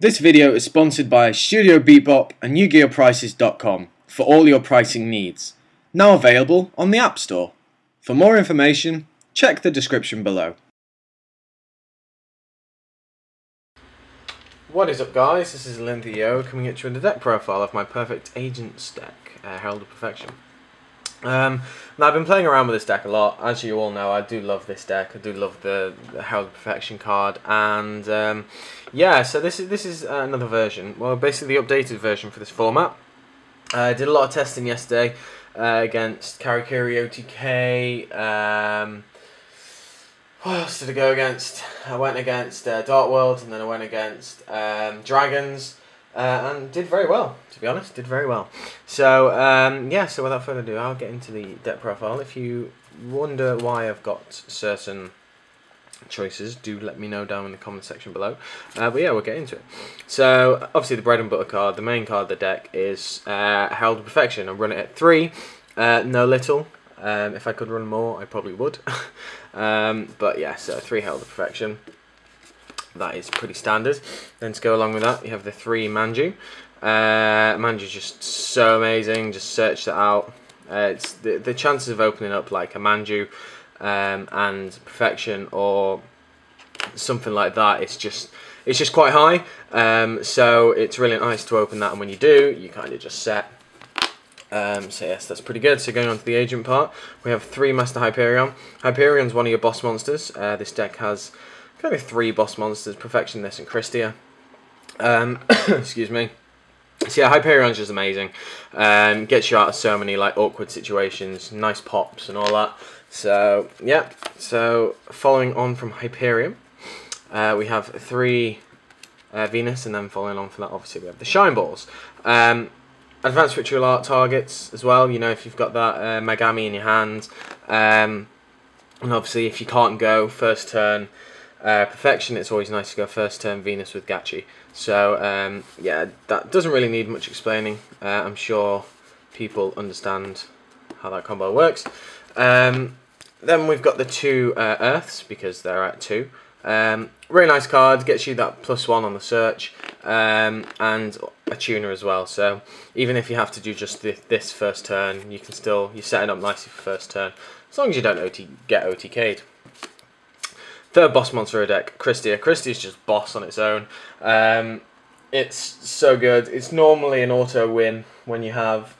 This video is sponsored by Studio Bebop and YugiOhPrices.com for all your pricing needs. Now available on the App Store. For more information, check the description below. What is up, guys? This is Linthio coming at you with the deck profile of my Perfect Agents deck, Herald of Perfection. Now I've been playing around with this deck a lot. As you all know, I do love this deck. I do love the Herald of Perfection card, and yeah. So this is another version. Well, basically the updated version for this format. I did a lot of testing yesterday against Karakiri OTK. What else did I go against? I went against Dark World, and then I went against Dragons. And did very well, to be honest, did very well. So, yeah, so without further ado, I'll get into the deck profile. If you wonder why I've got certain choices, do let me know down in the comment section below. But yeah, we'll get into it. So, obviously the bread and butter card, the main card of the deck is Herald of Perfection. I run it at 3, no little. If I could run more, I probably would. But yeah, so 3 Herald of Perfection. That is pretty standard. Then to go along with that, you have the 3 Manju. Manju's just so amazing. Just search that out. It's the chances of opening up like a Manju and Perfection or something like that. It's just quite high. So it's really nice to open that, and when you do, you kind of just set. So yes, that's pretty good. So going on to the agent part, we have 3 Master Hyperion. Hyperion's one of your boss monsters. This deck has kind of 3 boss monsters: Perfection, this, and Christia. Excuse me. So yeah, Hyperion's just amazing. Gets you out of so many like awkward situations, nice pops and all that. So yeah. So following on from Hyperion, we have 3 Venus, and then following on from that, obviously we have the Shine Balls. Advanced Ritual Art targets as well. You know, if you've got that Megami in your hand, and obviously if you can't go first turn Perfection, it's always nice to go first turn Venus with Gachi. So yeah, that doesn't really need much explaining. I'm sure people understand how that combo works. Then we've got the 2 Earths, because they're at 2. Really nice card, gets you that +1 on the search, and a tuner as well. So even if you have to do just this first turn, you can still, you're setting up nicely for first turn, as long as you don't get OTK'd. Third boss monster of the deck, Christia. Christia's just boss on its own. It's so good. It's normally an auto win when you have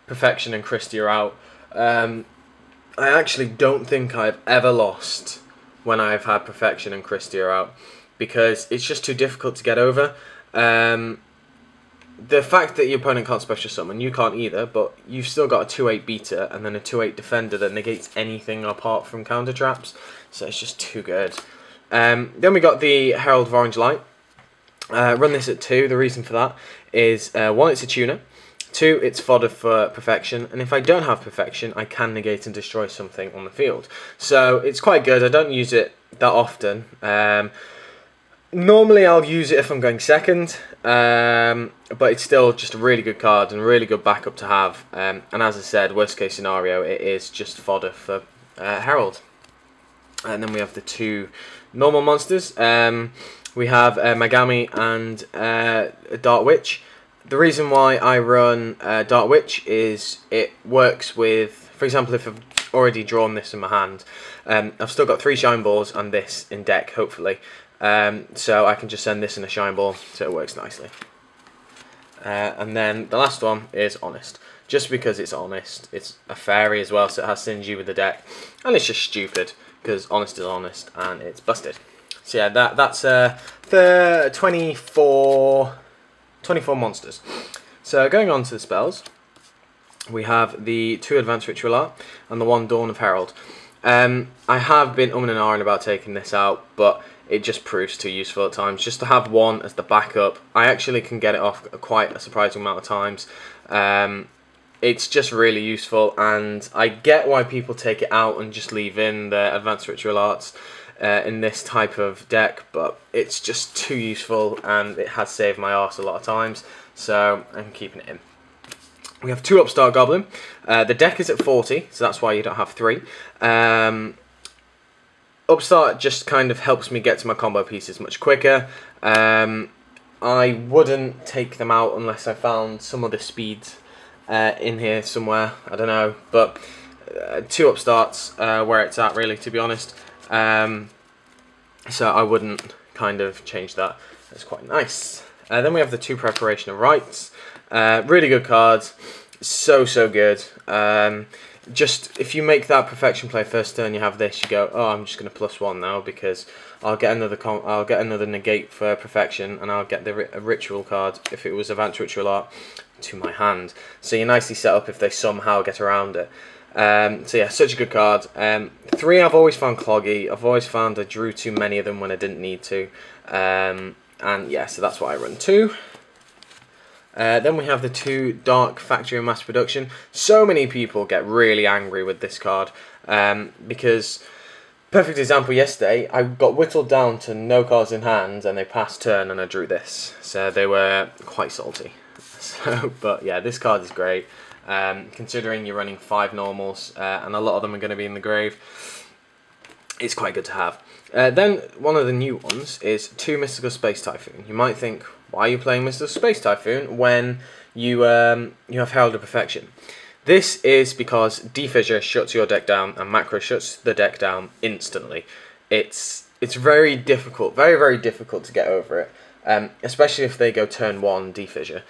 Perfection and Christia out. I actually don't think I've ever lost when I've had Perfection and Christia out, because it's just too difficult to get over. The fact that your opponent can't special summon, you can't either, but you've still got a 2/8 beater and then a 2/8 defender that negates anything apart from counter traps, so it's just too good. Then we got the Herald of Orange Light. Run this at 2. The reason for that is 1, it's a tuner. 2, it's fodder for Perfection, and if I don't have Perfection, I can negate and destroy something on the field. So it's quite good. I don't use it that often. Normally I'll use it if I'm going second, but it's still just a really good card and a really good backup to have. And as I said, worst case scenario, it is just fodder for Herald. And then we have the 2 normal monsters. We have Megami and Dark Witch. The reason why I run Dark Witch is it works with, for example, if I've already drawn this in my hand, I've still got 3 Shine Balls and this in deck, hopefully. So I can just send this in a Shine Ball, so it works nicely. And then the last one is Honest. Just because it's honest, it's a fairy as well, so it has synergy with the deck. And it's just stupid, because honest is honest, and it's busted. So yeah, that's the 24 monsters. So going on to the spells, we have the 2 Advanced Ritual Art and the 1 Dawn of Herald. I have been and ahhing about taking this out, but it just proves too useful at times. Just to have 1 as the backup, I actually can get it off quite a surprising amount of times. It's just really useful, and I get why people take it out and just leave in the Advanced Ritual Arts in this type of deck, but it's just too useful, and it has saved my arse a lot of times, so I'm keeping it in. We have 2 Upstart Goblin. The deck is at 40, so that's why you don't have 3. Upstart just kind of helps me get to my combo pieces much quicker. I wouldn't take them out unless I found some other speed in here somewhere. I don't know, but 2 up starts where it's at, really, to be honest. So I wouldn't kind of change that. That's quite nice. Then we have the 2 preparation of rights. Really good cards. So good. Just if you make that perfection play first turn, you have this. You go, oh, I'm just going to +1 now because I'll get another negate for perfection, and I'll get the ritual card if it was advanced ritual art to my hand. So you're nicely set up if they somehow get around it. So yeah, such a good card. 3 I've always found cloggy. I've always found I drew too many of them when I didn't need to. And yeah, so that's why I run 2. Then we have the 2 Dark Factory and Mass Production. So many people get really angry with this card because, perfect example, yesterday I got whittled down to no cards in hand and they passed turn and I drew this. So they were quite salty. So, but yeah, this card is great. Considering you're running 5 normals and a lot of them are going to be in the grave, it's quite good to have. Then one of the new ones is 2 Mystical Space Typhoon. You might think, why are you playing Mystical Space Typhoon when you have Herald of Perfection? This is because Defissure shuts your deck down and Macro shuts the deck down instantly. It's very difficult, very difficult to get over it, especially if they go turn 1 Defissure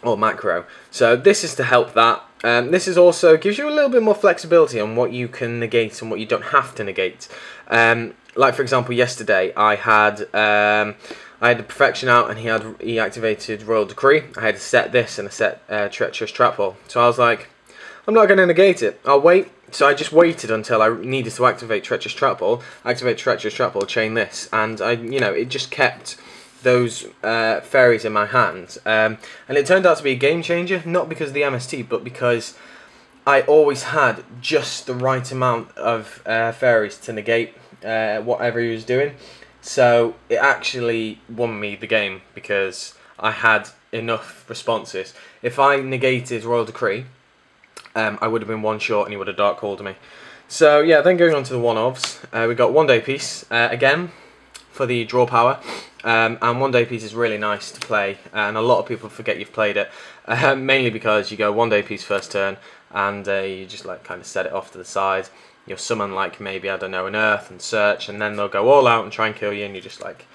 or Macro. So this is to help that. This is also gives you a little bit more flexibility on what you can negate and what you don't have to negate. Like for example, yesterday I had the Perfection out and he activated Royal Decree. I had to set this and a set Treacherous Trap Hole. So I was like, I'm not going to negate it. I'll wait. So I just waited until I needed to activate Treacherous Trap Hole. Activate Treacherous Trap Hole, chain this, and it just kept those fairies in my hand, and it turned out to be a game changer, not because of the MST, but because I always had just the right amount of fairies to negate whatever he was doing. So it actually won me the game because I had enough responses. If I negated Royal Decree, I would have been 1 short and he would have Dark Called me. So yeah, then going on to the one-ofs, we got 1 Day Piece again for the draw power. And 1 Day Piece is really nice to play, and a lot of people forget you've played it, mainly because you go 1 Day Piece first turn, and you just like kind of set it off to the side. You'll summon like maybe, I don't know, an Earth and search, and then they'll go all out and try and kill you, and you're just like,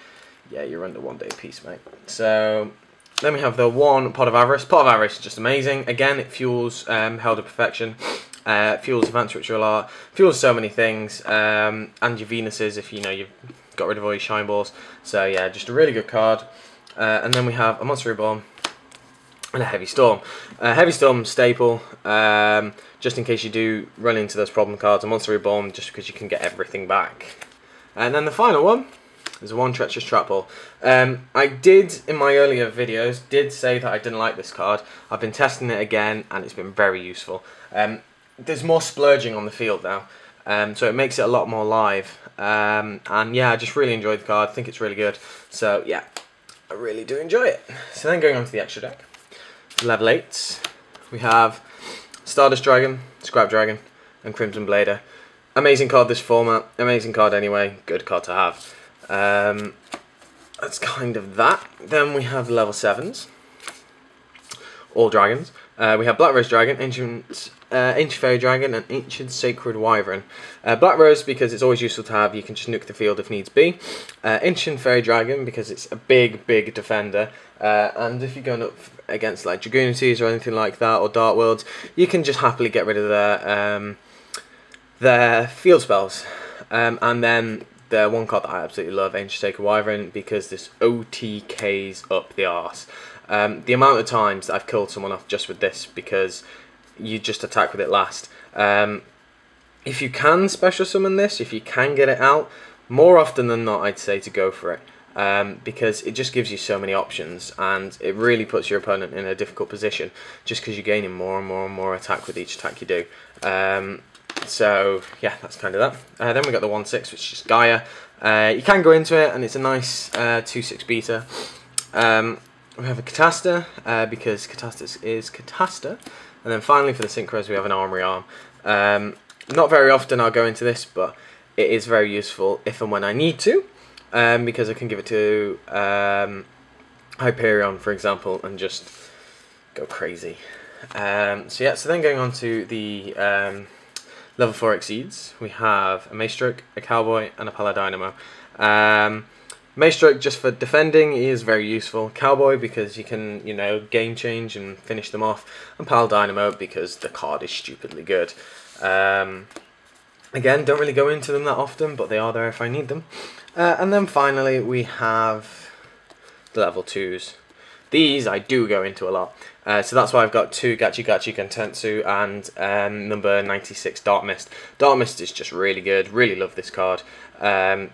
yeah, you're under 1 Day Piece, mate. So then we have the 1 Pot of Avarice. Pot of Avarice is just amazing. Again, it fuels Herald of Perfection, fuels Advanced Ritual Art, fuels so many things, and your Venuses if you've got rid of all your shine balls. So yeah, just a really good card. And then we have a Monster Reborn and a Heavy Storm. Heavy Storm staple, just in case you do run into those problem cards. A Monster Reborn just because you can get everything back. And then the final one is a 1 Treacherous Trap Hole. I did, in my earlier videos, say that I didn't like this card. I've been testing it again and it's been very useful. There's more splurging on the field now, so it makes it a lot more live. And yeah, I just really enjoyed the card. I think it's really good. So yeah, I really do enjoy it. So then going on to the extra deck. Level 8, we have Stardust Dragon, Scrap Dragon, and Crimson Blader. Amazing card this format. Amazing card anyway. Good card to have. That's kind of that. Then we have level 7s. All dragons. We have Black Rose Dragon, Ancient Fairy Dragon, and Ancient Sacred Wyvern. Black Rose because it's always useful to have. You can just nuke the field if needs be. Ancient Fairy Dragon because it's a big defender. And if you're going up against like Dragoonities or anything like that, or Dark Worlds, you can just happily get rid of their field spells. And then the one card that I absolutely love, Ancient Sacred Wyvern, because this OTKs up the arse. The amount of times that I've killed someone off just with this because you just attack with it last. If you can special summon this, if you can get it out, more often than not I'd say to go for it. Because it just gives you so many options and it really puts your opponent in a difficult position just because you're gaining more and more attack with each attack you do. So yeah, that's kind of that. Then we got the 1/6, which is just Gaia. You can go into it and it's a nice 2/6 beta. We have a Catasta, because Catastus is Catasta. And then finally for the Synchros we have an Armory Arm. Not very often I'll go into this, but it is very useful if and when I need to. because I can give it to Hyperion, for example, and just go crazy. So then going on to the level 4 exceeds, we have a Maestroke, a Cowboy, and a Paladynamo. Maestroke just for defending is very useful. Cowboy because you can, game change and finish them off, and Paladynamo because the card is stupidly good. Again, don't really go into them that often, but they are there if I need them. And then finally we have the level 2s. These I do go into a lot. So that's why I've got 2 Gachi Gachi Gentetsu and number 96 Dark Mist. Dark Mist is just really good. Really love this card. And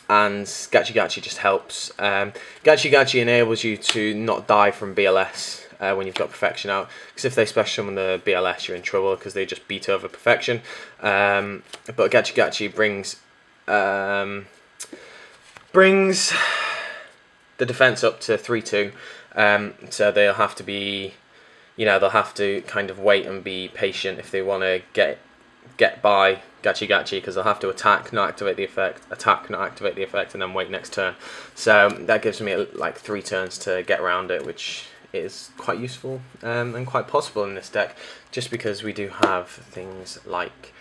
Gachi Gachi just helps. Gachi Gachi enables you to not die from BLS when you've got Perfection out. Because if they special summon the BLS, you're in trouble because they just beat over Perfection. But Gachi Gachi brings the defense up to 3-2. So they'll have to be, they'll have to kind of wait and be patient if they want to get by Gachi Gachi, because they'll have to attack, not activate the effect, attack, not activate the effect, and then wait next turn. So that gives me like 3 turns to get around it, which is quite useful and quite possible in this deck, just because we do have things like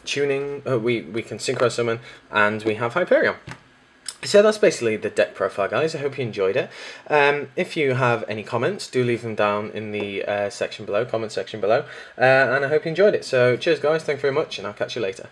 tuning, we can synchro summon, and we have Hyperion. So that's basically the deck profile, guys. I hope you enjoyed it. If you have any comments, do leave them down in the comment section below, and I hope you enjoyed it. So cheers, guys. Thank you very much, and I'll catch you later.